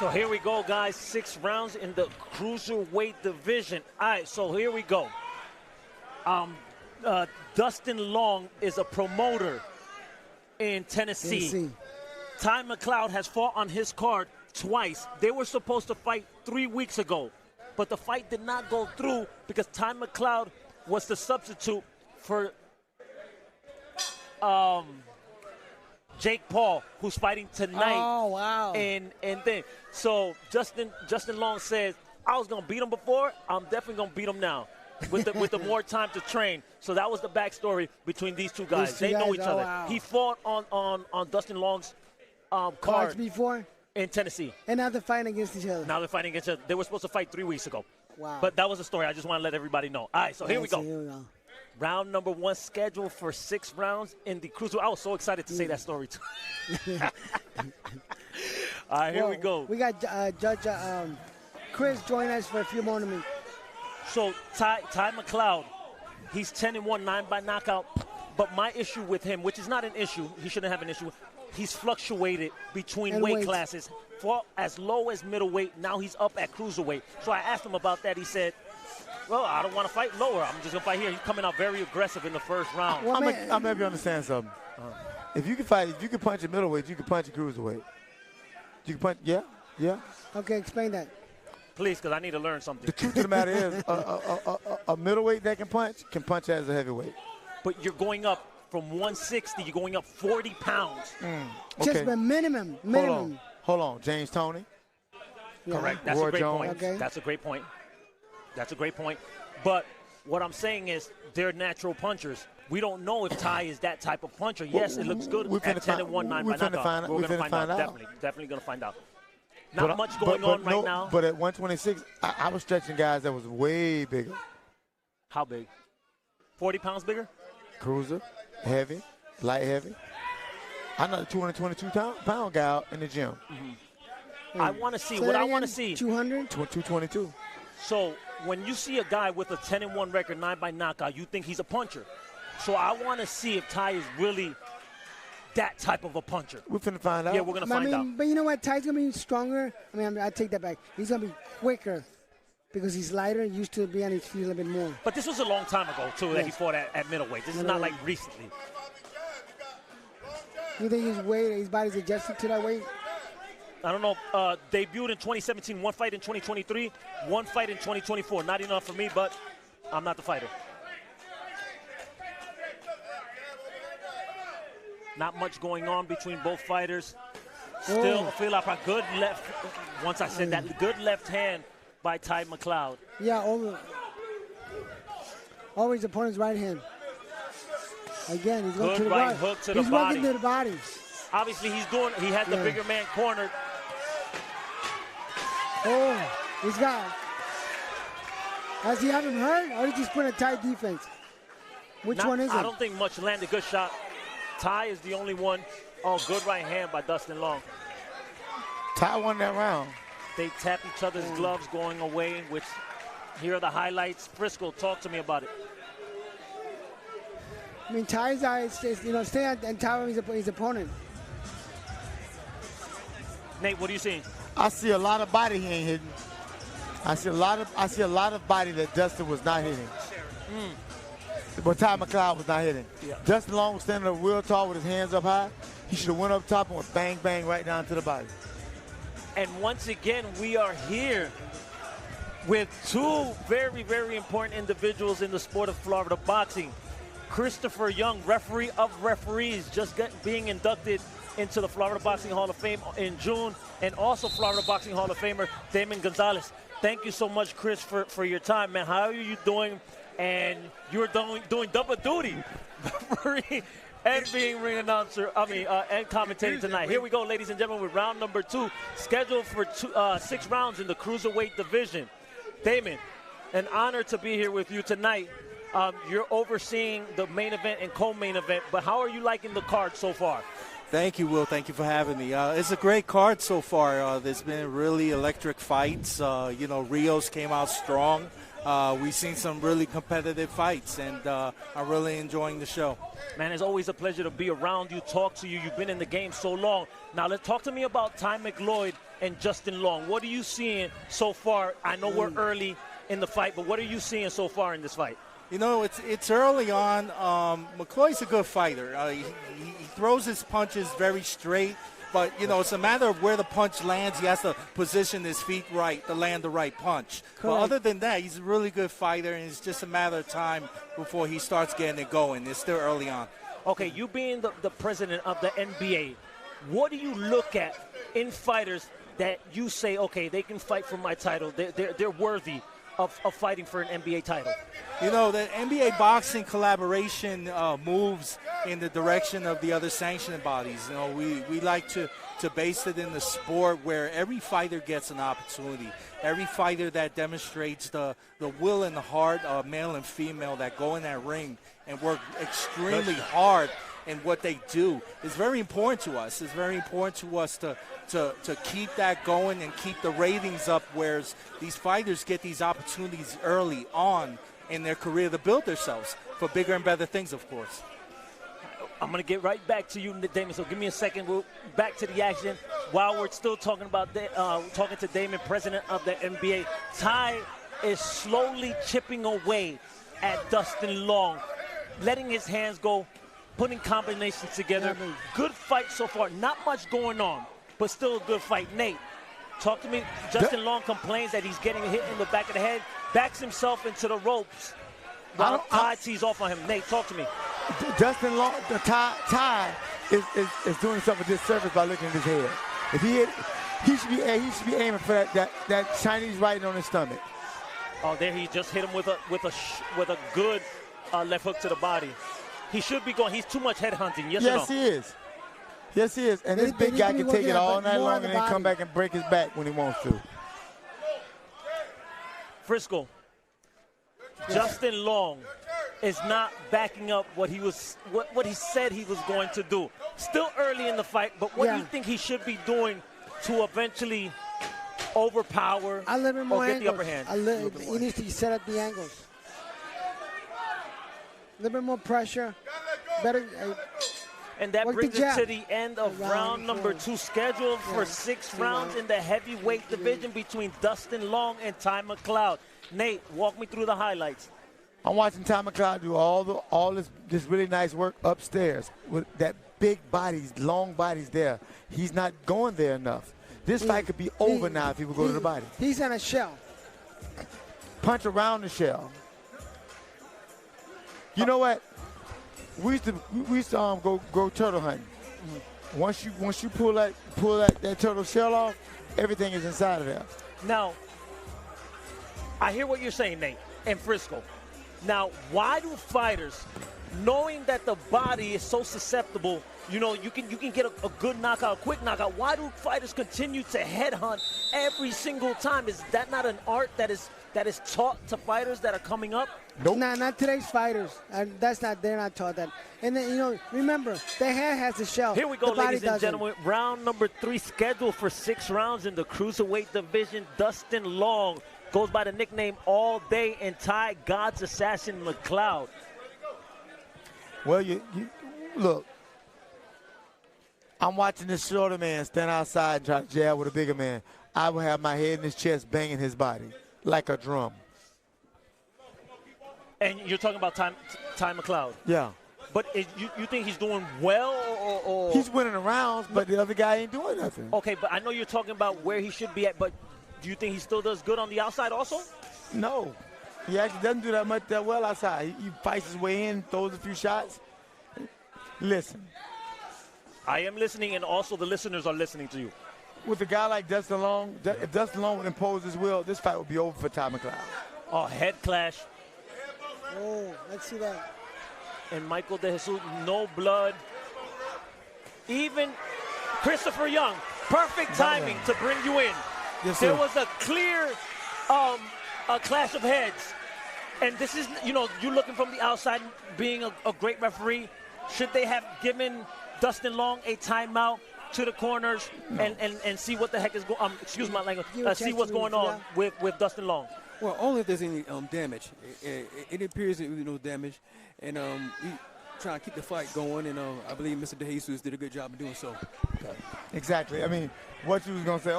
So here we go, guys. 6 rounds in the cruiserweight division. All right, so here we go. Dustin Long is a promoter in Tennessee. Ty McLeod has fought on his card twice. They were supposed to fight 3 weeks ago, but the fight did not go through because Ty McLeod was the substitute for Jake Paul, who's fighting tonight. Oh, wow. And then, so Justin Long says, I was going to beat him before. I'm definitely going to beat him now with the more time to train. So that was the backstory between these two guys. They know each other. Wow. He fought on Dustin Long's card before in Tennessee. And now they're fighting against each other. Now they're fighting against each other. They were supposed to fight 3 weeks ago. Wow. But that was the story. I just want to let everybody know. All right, so here we go. Round number 1 scheduled for 6 rounds in the cruiser. I was so excited to say that story too. All right, here we go. We got Judge Chris join us for a few more minutes. So Ty McLeod, he's 10-1, 9 by knockout. But my issue with him, which is not an issue, he shouldn't have an issue. He's fluctuated between weight classes. Fought as low as middleweight. Now he's up at cruiserweight. So I asked him about that. He said, well, I don't want to fight lower. I'm just going to fight here. He's coming out very aggressive in the first round. Well, I'm going to have you understand something. If you can punch at middleweight, you can punch at cruiserweight. You can punch, yeah. Okay, explain that. Please, because I need to learn something. The truth of the matter is, a middleweight that can punch as a heavyweight. But you're going up from 160, you're going up 40 pounds. Okay. Just the minimum. Hold on. James Toney. Yeah. Correct. That's Roy a great Jones. point. Okay. That's a great point. But what I'm saying is they're natural punchers. We don't know if Ty is that type of puncher. Yes, it looks good at 10-1, 9 by knockout. We're going to find out. Definitely going to find out. Not much going on right now. But at 126, I was stretching guys that was way bigger. How big? 40 pounds bigger? Cruiser, heavy, light heavy. I'm not a 222-pound guy out in the gym. Mm-hmm. I want to see what I want to see. 200? 222. So when you see a guy with a 10-1 record, 9 by knockout, you think he's a puncher. So I want to see if Ty is really that type of a puncher. We're finna find out. Yeah, we're going to find out. But you know what? Ty's going to be stronger. I take that back. He's going to be quicker because he's lighter, used to be on his feet a little bit more. But this was a long time ago, too, that he fought at middleweight. This is not like recently. You think his body's adjusted to that weight? I don't know. Debuted in 2017, 1 fight in 2023, 1 fight in 2024. Not enough for me, but I'm not the fighter. Not much going on between both fighters. Still, feel like a good left. Once I said that, good left hand by Ty McLeod. Yeah, always the opponent's right hand. Again, he's going to the right hook to the body. He's working to the body. Obviously, he had the bigger man cornered. Oh, he's got. Has he have him hurt, or did he just put a tight defense? Which one is it? I don't think much landed. Good shot. Ty is the only one. Oh, good right hand by Dustin Long. Ty won that round. They tap each other's gloves going away, which here are the highlights. Frisco, talk to me about it. I mean, Ty's eyes, stay on top of his opponent. Nate, what are you seeing? I see a lot of body he ain't hitting. I see a lot of body that Dustin was not hitting. But Ty McLeod was not hitting. Yeah. Dustin Long was standing up real tall with his hands up high. He should have went up top and went bang, bang right down to the body. And once again, we are here with 2 very, very important individuals in the sport of Florida boxing. Christopher Young, referee of referees, just being inducted into the Florida Boxing Hall of Fame in June, and also Florida Boxing Hall of Famer Damon Gonzalez. Thank you so much, Chris, for your time, man. How are you doing? And you're doing double duty, referee and being ring announcer, and commentating tonight. Here we go, ladies and gentlemen, with round number 2, scheduled for 6 rounds in the cruiserweight division. Damon, an honor to be here with you tonight. You're overseeing the main event and co-main event, but how are you liking the card so far? Thank you, Will. Thank you for having me. It's a great card so far. There's been really electric fights. Rios came out strong. We've seen some really competitive fights, and I'm really enjoying the show. Man, it's always a pleasure to be around you, talk to you. You've been in the game so long. Now, let's talk to me about Ty McLeod and Justin Long. What are you seeing so far? I know we're early in the fight, but what are you seeing so far in this fight? You know, it's early on. McLeod's a good fighter. He throws his punches very straight, but, you know, it's a matter of where the punch lands. He has to position his feet right to land the right punch. But other than that, he's a really good fighter, and it's just a matter of time before he starts getting it going. It's still early on. Okay, you being the president of the NBA, what do you look at in fighters that you say, okay, they can fight for my title, they're worthy of fighting for an NBA title? You know, the NBA boxing collaboration moves in the direction of the other sanctioning bodies. You know, we like to base it in the sport where every fighter gets an opportunity. Every fighter that demonstrates the will and the heart of male and female that go in that ring and work extremely hard in what they do is very important to us. It's very important to us to keep that going and keep the ratings up, whereas these fighters get these opportunities early on in their career to build themselves for bigger and better things, of course. I'm going to get right back to you, Damon, so give me a second. We'll back to the action. While we're still talking about talking to Damon, president of the NBA, Ty is slowly chipping away at Dustin Long, letting his hands go, putting combinations together. Good fight so far. Not much going on, but still a good fight. Nate, talk to me. Justin Long complains that he's getting hit in the back of the head, backs himself into the ropes while Ty tees off on him. Nate, talk to me. Dustin Long, Ty is doing himself a disservice by looking at his head. If he should be aiming for that Chinese right on his stomach. Oh, there he just hit him with a good left hook to the body. He should be going. He's too much head hunting. Yes or no? Yes, he is. Yes, he is. And this big guy can take it all night long and then come back and break his back when he wants to. Frisco, Justin Long is not backing up what he said he was going to do. Still early in the fight, but what do you think he should be doing to eventually overpower a little bit more or get angles. the upper hand? He needs to set up the angles. A little bit more pressure. Better. And that brings us to the end of round number 2, scheduled for 6 rounds in the heavyweight division between Dustin Long and Ty McLeod. Nate, walk me through the highlights. I'm watching Ty McLeod do all this really nice work upstairs with that big bodies, long bodies there. He's not going there enough. This fight could be over now if he would go to the body. He's in a shell. Punch around the shell. You know what? We used to go turtle hunting. Once you pull that turtle shell off, everything is inside of there. Now, I hear what you're saying, Nate, and Frisco. Now, why do fighters, knowing that the body is so susceptible, you know, you can get a good knockout, a quick knockout, why do fighters continue to headhunt every single time? Is that not an art that is taught to fighters that are coming up? Nope. Nah, not today's fighters. They're not taught that. And then, you know, remember, the head has a shell. Here we go, ladies and gentlemen. Round number 3, scheduled for 6 rounds in the cruiserweight division. Dustin Long goes by the nickname All Day, and Ty God's Assassin McLeod. Well, you look. I'm watching this shorter man stand outside and try to jab with a bigger man. I will have my head in his chest banging his body like a drum. And you're talking about Ty McLeod? Yeah. But you think he's doing well or? He's winning the rounds, but the other guy ain't doing nothing. Okay, but I know you're talking about where he should be at, but do you think he still does good on the outside also? No. He actually doesn't do that well outside. He fights his way in, throws a few shots. Listen. I am listening, and also the listeners are listening to you. With a guy like Dustin Long, if Dustin Long would impose his will, this fight would be over for Ty McLeod. Oh, head clash. Oh, let's see that. And Michael De Jesus, no blood. Even Christopher Young, perfect timing to bring you in. Yes, there was a clear a clash of heads. And this is, you know, you're looking from the outside, being a great referee. Should they have given Dustin Long a timeout to the corners and see what the heck is going on? Excuse my language. See what's going on with Dustin Long. Well, only if there's any damage. It appears that there's no damage. And we trying to keep the fight going. And I believe Mr. De Jesus did a good job of doing so. Exactly. I mean, what you was going to say,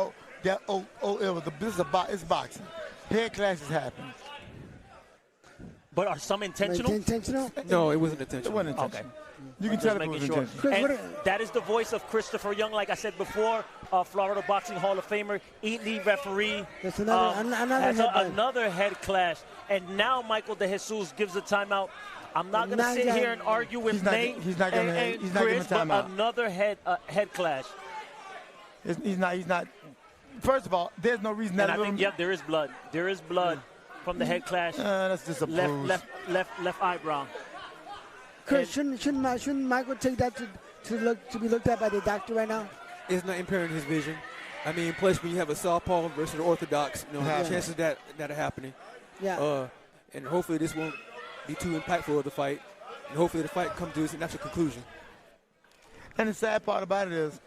It's boxing. Head clashes happen. But are some intentional? Intentional? No, it wasn't It intentional. wasn't intentional. Okay. You can Just tell it making was sure. intentional. Chris, And that is the voice of Christopher Young, like I said before, Florida Boxing Hall of Famer, elite referee. That's another has headbutt. another head clash. And now Michael De Jesus gives a timeout. I'm not going to Now sit he's here got- and argue with He's not- Nate he's not gonna- and he's not giving Chris, a timeout. but another head clash. He's not. First of all, there's no reason that And I think, yep, there is blood. There is blood from the head clash. that's just a bruise. Left eyebrow. Chris, shouldn't Michael take that to be looked at by the doctor right now? It's not impairing his vision. I mean, plus when you have a southpaw versus an orthodox, the chances that are happening. Yeah. And hopefully this won't be too impactful of the fight. And hopefully the fight comes to its natural conclusion. And the sad part about it is,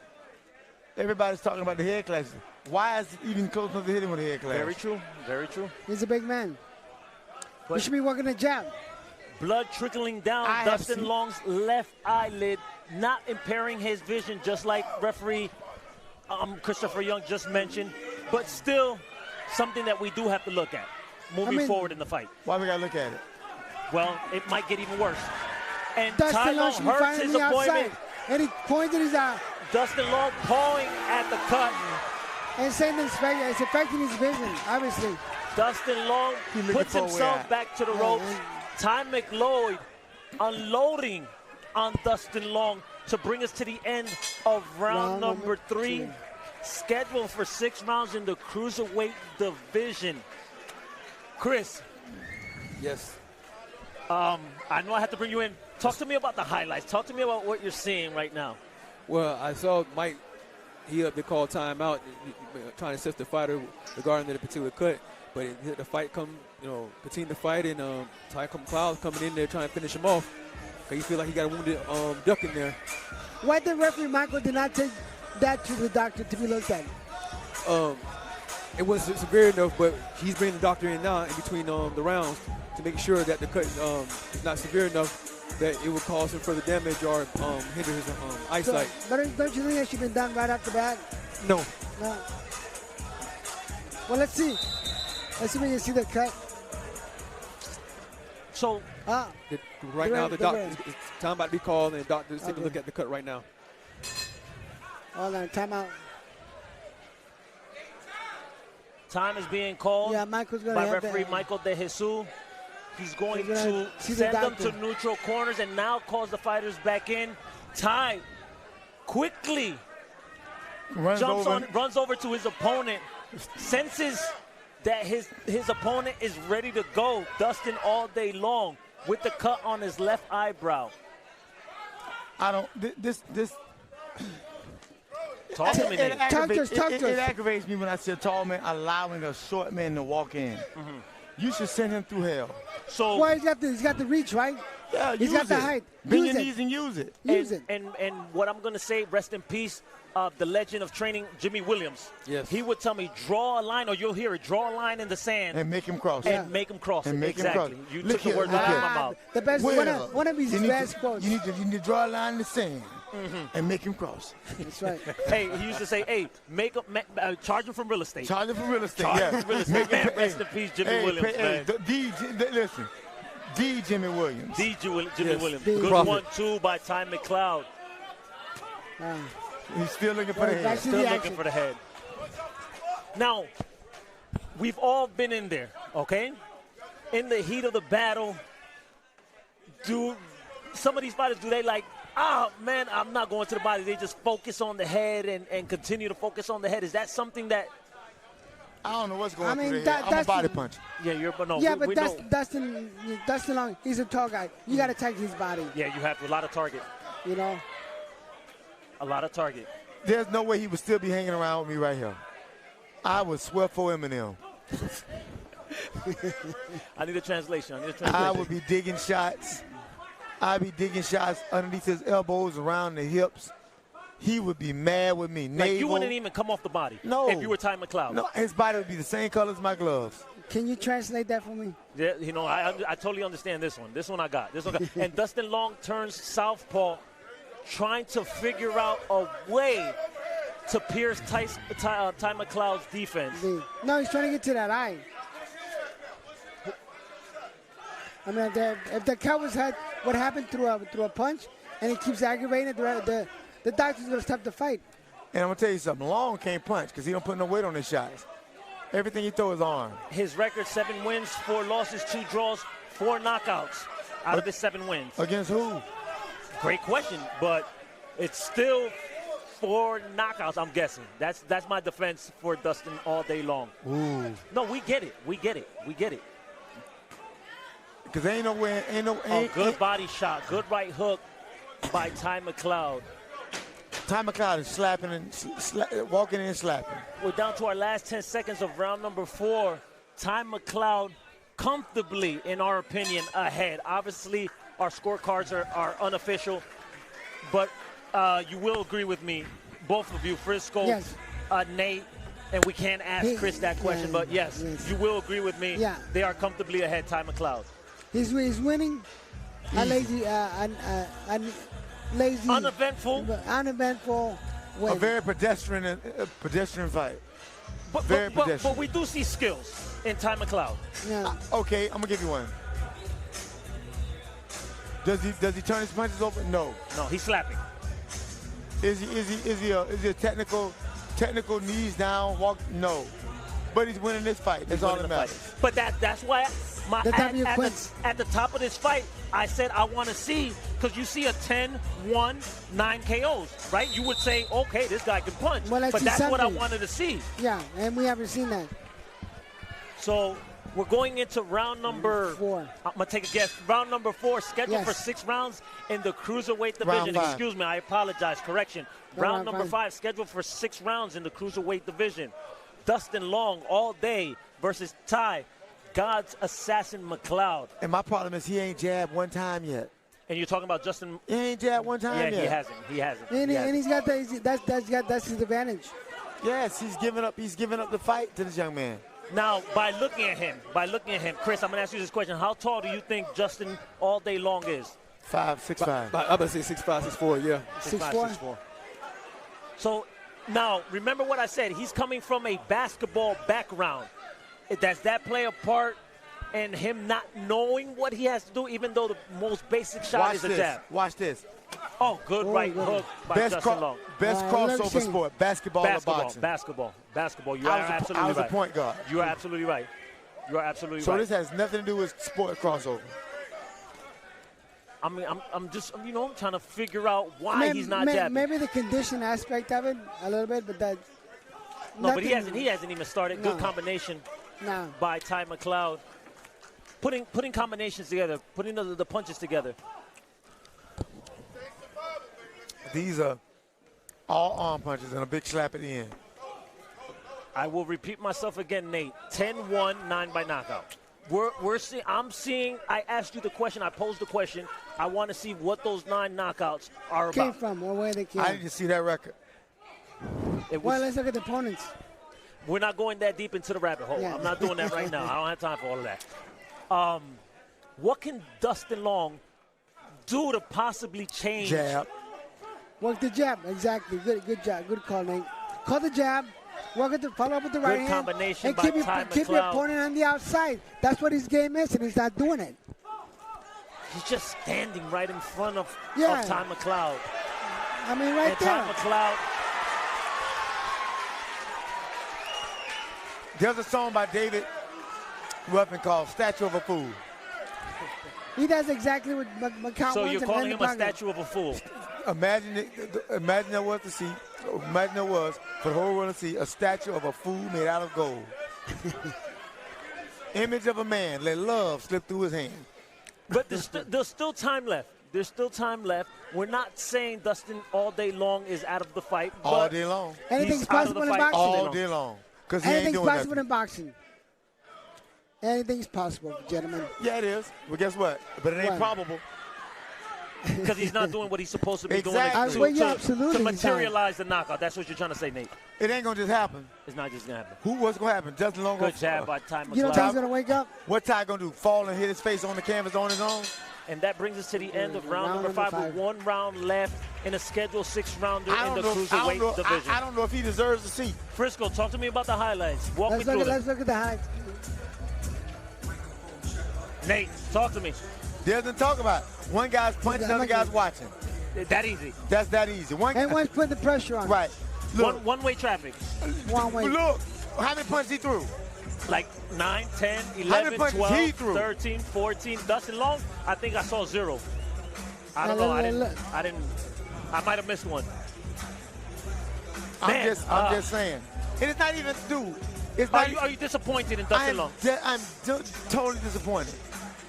everybody's talking about the head clashes. Why is it even close enough to hit him with a head clash? Very true. Very true. He's a big man. But- He should be working the jab. Blood trickling down I have Dustin seen- Long's left eyelid, not impairing his vision, just like referee Christopher Young just mentioned, but still something that we do have to look at moving forward in the fight. Why we gotta look at it? Well, it might get even worse. And Dustin Ty Long Long should be hurts fighting his on the appointment. outside. And he pointed his eye Dustin Long pawing at the cut. and saying it's affecting his vision, obviously. Dustin Long He looking puts for a way himself out. back to the ropes. Ty McLeod unloading on Dustin Long to bring us to the end of round number 3. Scheduled for 6 rounds in the cruiserweight division. Chris, Yes. I know I have to bring you in. Talk to me about the highlights. Talk to me about what you're seeing right now. Well, I saw Mike, he up to call timeout, trying to assess the fighter regarding the particular cut. But the fight continue to fight, and Ty McLeod coming in there trying to finish him off. Because he feel like he got a wounded duck in there. Why did referee Michael did not take that to the doctor to be looked at? It wasn't severe enough, but he's bringing the doctor in now in between the rounds to make sure that the cut is not severe enough that it will cause him further damage or hinder his eyesight. But don't you think that should have been done right off the bat? No. No. Well, let's see. Let's see when you see the cut. So, Right now, the doctor, ref. it's time about to be called, and the doctor's taking a look at the cut right now. Hold on, timeout. time is being called Yeah, Michael's going to by have referee that. Michael De Jesus. He's going He's gonna to see the send them doctor. to neutral corners and now calls the fighters back in. Ty quickly runs over to his opponent, senses that his opponent is ready to go. Dustin all day long with the cut on his left eyebrow. Talk to me, It Nate. aggravates me when I see a tall man allowing a short man to walk in. You should send him through hell. So Well, he's got the reach, right? Yeah, He's got the height. Bend Use your it. knees and use it. Use it. And what I'm going to say, rest in peace, the legend of training, Jimmy Williams. Yes. He would tell me, draw a line, or you'll hear it, draw a line in the sand And make him cross. and make him cross And it. make him Exactly. cross. You Look took the here, words look out of here. my mouth. The best, one of his You need best to- quotes. You need to draw a line in the sand and make him cross. That's right. Hey, he used to say, hey, charge him from real estate. Charge him for real estate. Charge Yeah. him from real estate. Make him Man, pay. rest in peace, Jimmy Williams, man. Listen, D. Jimmy Williams. Jimmy Yes. Williams. Big Good profit. 1-2 by Ty McLeod. He's still looking for the Well, head. that's- Still the looking action. for the head. Now, we've all been in there, okay? In the heat of the battle, do some of these fighters, do they like, man, I'm not going to the body. They just focus on the head and continue to focus on the head. Is that something that, I don't know what's going I on mean, through the head. I'm a that's- body puncher. we know. Dustin Long, he's a tall guy. You got to take his body, Yeah, you have a lot of target. you know. A lot of target. There's no way he would still be hanging around with me right here. I would swear for Eminem. I need a translation. I would be digging shots. I'd be digging shots underneath his elbows, around the hips. He would be mad with me. Like you wouldn't even come off the body. No. If you were Ty McLeod. No, his body would be the same color as my gloves. Can you translate that for me? Yeah, I totally understand this one. This one I got. And Dustin Long turns southpaw, trying to figure out a way to pierce Ty McLeod's defense. No, he's trying to get to that eye. I mean, if the cut was what happened through a punch, and he keeps aggravating it, the doctor's going to stop the fight. And I'm going to tell you something. Long can't punch because he don't put no weight on his shots. Everything he throws is arm. His record, 7 wins, 4 losses, 2 draws, 4 knockouts out of his 7 wins. Against who? Great question, but it's still 4 knockouts, I'm guessing. That's my defense for Dustin all day long. Ooh. No, we get it. Because ain't no way, good body shot, good right hook by Ty McLeod. Ty McLeod is slapping and walking in and slapping. We're down to our last 10 seconds of round number 4. Ty McLeod comfortably, in our opinion, ahead. Obviously, our scorecards are unofficial, but you will agree with me, both of you, Frisco, yes. Nate, and we can't ask Chris that question, but yes, you will agree with me. Yeah. They are comfortably ahead, Ty McLeod. He's winning a lazy, uneventful way. A very pedestrian fight. But we do see skills in Ty McLeod. Yeah. Okay, I'm gonna give you one. Does he turn his punches over? No. No, he's slapping. Is he a technical knees down walk? No. But he's winning this fight. That's all that matters. But that's why at the top of this fight, I said I want to see, because you see a 10-1, 9 KOs, right? You would say, okay, this guy can punch. Well, but that's what I wanted to see. Yeah, and we haven't seen that. So we're going into round number 4. I'm going to take a guess. Round number 4, scheduled for 6 rounds in the cruiserweight division. Excuse me, I apologize. Correction. Round number 5, scheduled for 6 rounds in the cruiserweight division. Dustin Long all day versus Ty, God's assassin McLeod. And my problem is he ain't jabbed one time yet. And you're talking about Justin? He ain't jabbed one time yet. He hasn't. And he's got that's his advantage. Yes, he's giving up the fight to this young man. Now, by looking at him, Chris, I'm going to ask you this question. How tall do you think Justin all day long is? 6'5". I'm going to say 6'5", 6'4", yeah. 6'4". So, now, remember what I said. He's coming from a basketball background. Does that play a part in him not knowing what he has to do, even though the most basic shot is a jab? Watch this. Oh, good right hook by Dustin Long. Best crossover sport, basketball or boxing? Basketball. You are absolutely right. I was a point guard. You are absolutely right. So this has nothing to do with sport crossover. I mean, I'm just, I'm trying to figure out why he's not jabbing. Maybe the condition aspect of it a little bit, but that. No, but he hasn't even started. No. Good combination by Ty McLeod. Putting combinations together, putting the punches together. These are all arm punches and a big slap at the end. I will repeat myself again, Nate. 10-1, 9 by knockout. I asked you the question. I posed the question. I want to see what those 9 knockouts are came about. from or where they came. I didn't see that record. Well, let's look at the opponents. We're not going that deep into the rabbit hole. Yeah. I'm not doing that right now. I don't have time for all of that. What can Dustin Long do to possibly change? Jab. Work the jab. Exactly. Good job. Good call, Nate. Call the jab. Follow up with the right hand. Combination and by keep your opponent on the outside. That's what his game is, and he's not doing it. He's just standing right in front of Ty McLeod. I mean, right there. Ty McLeod. There's a song by David Ruffin called Statue of a Fool. He does exactly what McCown wants. So you're calling him a statue of a fool. Imagine there was for the whole world to see a statue of a fool made out of gold. Image of a man, let love slip through his hand. But there's still time left. There's still time left. We're not saying Dustin all day long is out of the fight. All day long. Anything's possible in boxing. All day long. Because he ain't doing nothing. Anything's possible in boxing. Anything's possible, gentlemen. Yeah, it is. But guess what? But it ain't probable. Because he's not doing what he's supposed to be doing to materialize the knockout. That's what you're trying to say, Nate. It ain't going to just happen. It's not just going to happen. What's going to happen? Dustin Long. Good jab by Ty McLeod. You don't think he's going to wake up? What Ty going to do? Fall and hit his face on the canvas on his own? And that brings us to the end of round number 5 with 1 round left in a scheduled 6-rounder in the cruiserweight division. I don't know if he deserves the seat. Frisco, talk to me about the highlights. Walk me through Let's look at the highlights. Nate, talk to me. Doesn't talk about it. One guy's punching, the other guy's watching. That easy. That's that easy. And one's putting the pressure on. Right. Look, One-way traffic. One way. Look, how many punches he threw? Like 9, 10, How many 11, punches 12, he threw? 13, 14. Dustin Long, I think I saw 0. I don't Now, know. look. I might have missed one. I'm Man, just saying. And it's not even due. It's Are not. you disappointed in Dustin Long? I'm totally disappointed.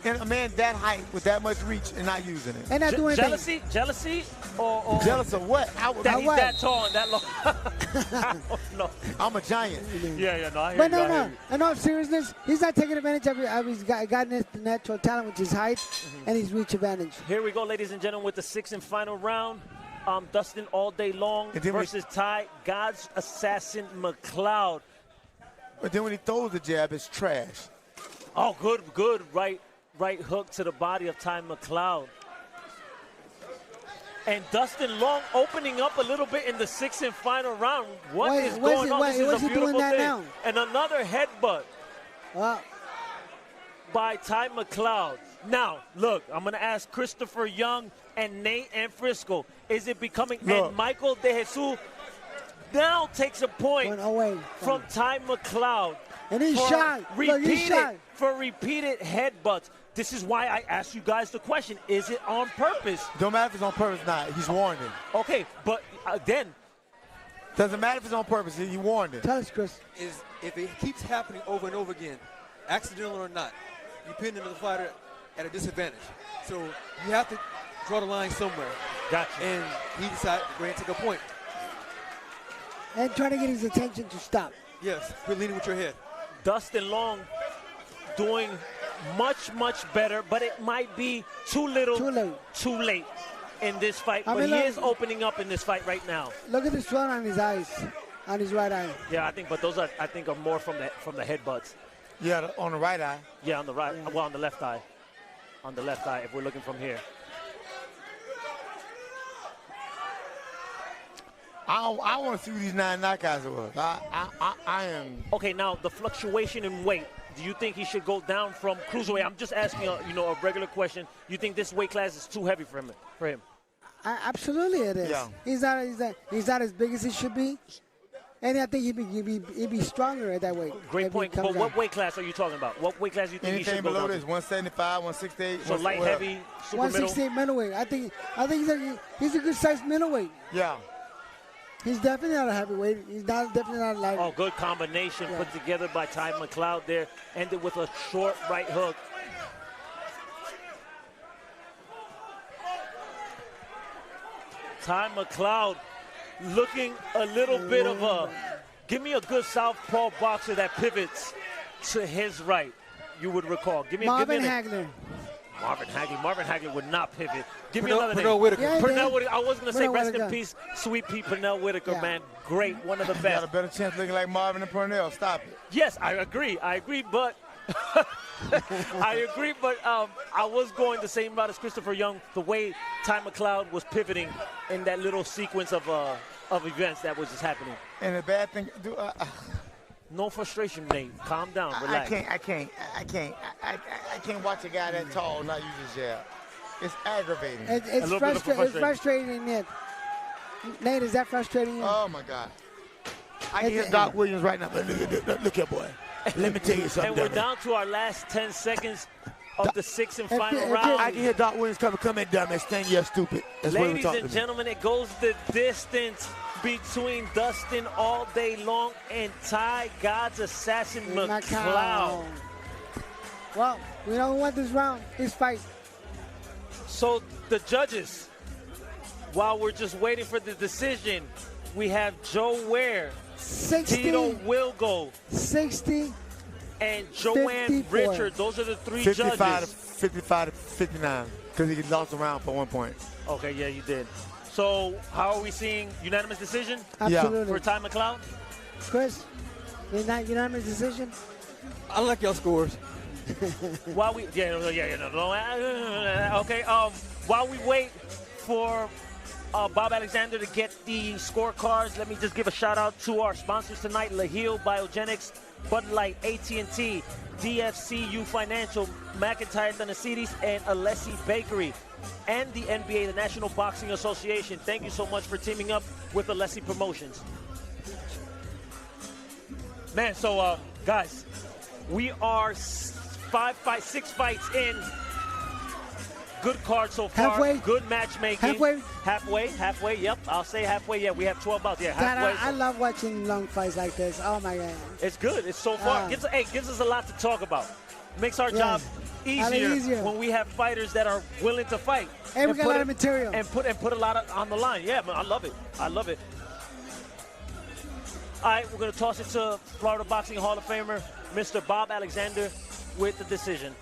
And a man that height with that much reach and not using it. And not doing anything. Jealousy, or Jealous of what? that he's that tall and that long. I don't know. I'm a giant. Yeah, no, I hear But you. no. In all seriousness, he's not taking advantage of his gotten the natural talent, which is height and his reach advantage. Here we go, ladies and gentlemen, with the 6th and final round. Dustin all day long versus Ty God's assassin McLeod. But then when he throws the jab, it's trash. Oh, good right hook to the body of Ty McLeod. And Dustin Long opening up a little bit in the 6th and final round. What is going on? This is a beautiful thing. Now? And another headbutt by Ty McLeod. Now, look, I'm going to ask Christopher Young and Nate and Frisco. Is it becoming? And Michael De Jesus now takes a point from Ty McLeod. And he's shy. For repeated headbutts. This is why I asked you guys the question. Is it on purpose? Don't matter if it's on purpose or not. He's warned him. Okay, but then. Doesn't matter if it's on purpose. He warned him. Tell us, Chris. If it keeps happening over and over again, accidental or not, you pin the fighter at a disadvantage. So you have to draw the line somewhere. Gotcha. And he decided to go ahead and take a point. And trying to get his attention to stop. Yes, quit leaning with your head. Dustin Long doing much better, but it might be too late in this fight. But he is opening up in this fight right now. Look at the swelling on his eyes, on his right eye. Yeah, but those are more from the headbutts. Yeah, on the right eye. Yeah, on the right. Well, on the left eye. On the left eye, if we're looking from here. I want to see who these 9 knockouts was. I am. Okay, now the fluctuation in weight. Do you think he should go down from cruiserweight? I'm just asking a regular question. You think this weight class is too heavy for him? Absolutely, it is. Yeah. He's not as big as he should be, and I think he'd be stronger at that weight. Great point. But what weight class are you talking about? What weight class do you think he should go down to? Anything below this, 175, 168. So light, heavy, super 168 middleweight. I think he's a good sized middleweight. Yeah. He's definitely not a heavyweight. He's definitely not a lightweight. Oh, good combination put together by Ty McLeod there. Ended with a short right hook. Ty McLeod looking a little bit of a, give me a good southpaw boxer that pivots to his right, you would recall. Marvin Hagler. Marvin Hagler would not pivot. Give me another name. Pernell Whitaker. Yeah, Pernell Whitaker. I was going to say, rest Whitaker. in peace, Sweet Pea Pernell Whitaker, man. Great, one of the Got best. a better chance looking like Marvin and Pernell. Stop it. Yes, I agree, but I was going the same route as Christopher Young, the way Ty McLeod was pivoting in that little sequence of events that was just happening. And the bad thing, No frustration, Nate. Calm down, relax. I can't watch a guy that tall not use his jab. It's aggravating. It's frustrating, Nate. Nate, is that frustrating you? Oh my God. I can hear Doc Williams right now. But look here, boy. Let me tell you something. And we're down to our last 10 seconds of the 6th and final round. I can hear Doc Williams come in, dumbass. Stand you're stupid. That's Ladies and gentlemen, it goes the distance between Dustin all day long and Ty God's assassin McLeod. Well, we know who won this round. His fight. So the judges, while we're just waiting for the decision, we have Joe Ware, 60, Tito Wilgo, 60, and Joanne 54. Richard. Those are the 3 55 judges. 55 to 59 because he lost a round for 1 point. Okay, yeah, you did. So how are we seeing unanimous decision Absolutely. for Ty McLeod? Chris, unanimous decision? I like y'all scores. while we okay. While we wait for Bob Alexander to get the scorecards, let me just give a shout out to our sponsors tonight: Laheel Biogenics, Bud Light, AT&T, DFCU Financial, McIntyre Thanacides, and Alessi Bakery, and the NBA, the National Boxing Association. Thank you so much for teaming up with Alessi Promotions. Man, so guys, we are 6 fights in. Good card so far. Halfway? Good matchmaking. Halfway. Yep, I'll say halfway. Yeah, we have 12 bouts. Yeah, halfway. God, I love watching long fights like this. Oh my God. It's good. It's so far. Gives us a lot to talk about. Makes our job easier when we have fighters that are willing to fight. And we got a lot of material. And put a lot on the line. Yeah, man, I love it. All right, we're going to toss it to Florida Boxing Hall of Famer, Mr. Bob Alexander, with the decision.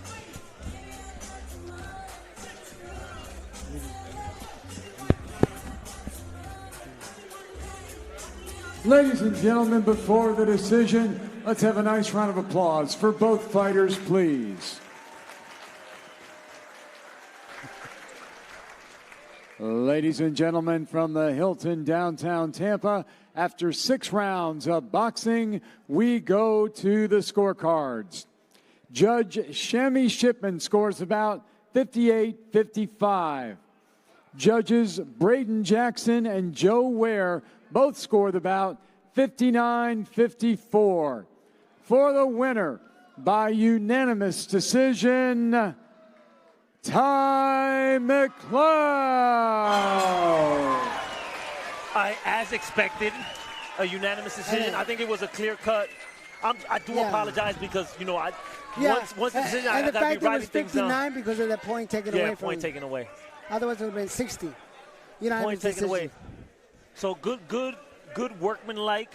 Ladies and gentlemen, before the decision, let's have a nice round of applause for both fighters, please. Ladies and gentlemen, from the Hilton downtown Tampa, after 6 rounds of boxing, we go to the scorecards. Judge Shammy Shipman scores about 58-55. Judges Braden Jackson and Joe Ware both scored about 59-54. For the winner, by unanimous decision, Ty McLeod. As expected, a unanimous decision. I think it was a clear cut. I do apologize because, once the decision, and I the got to fact be it writing was things down. 59 because of the point taken away from point taken away. Otherwise, it would have been 60. Point taken away. So good workmanlike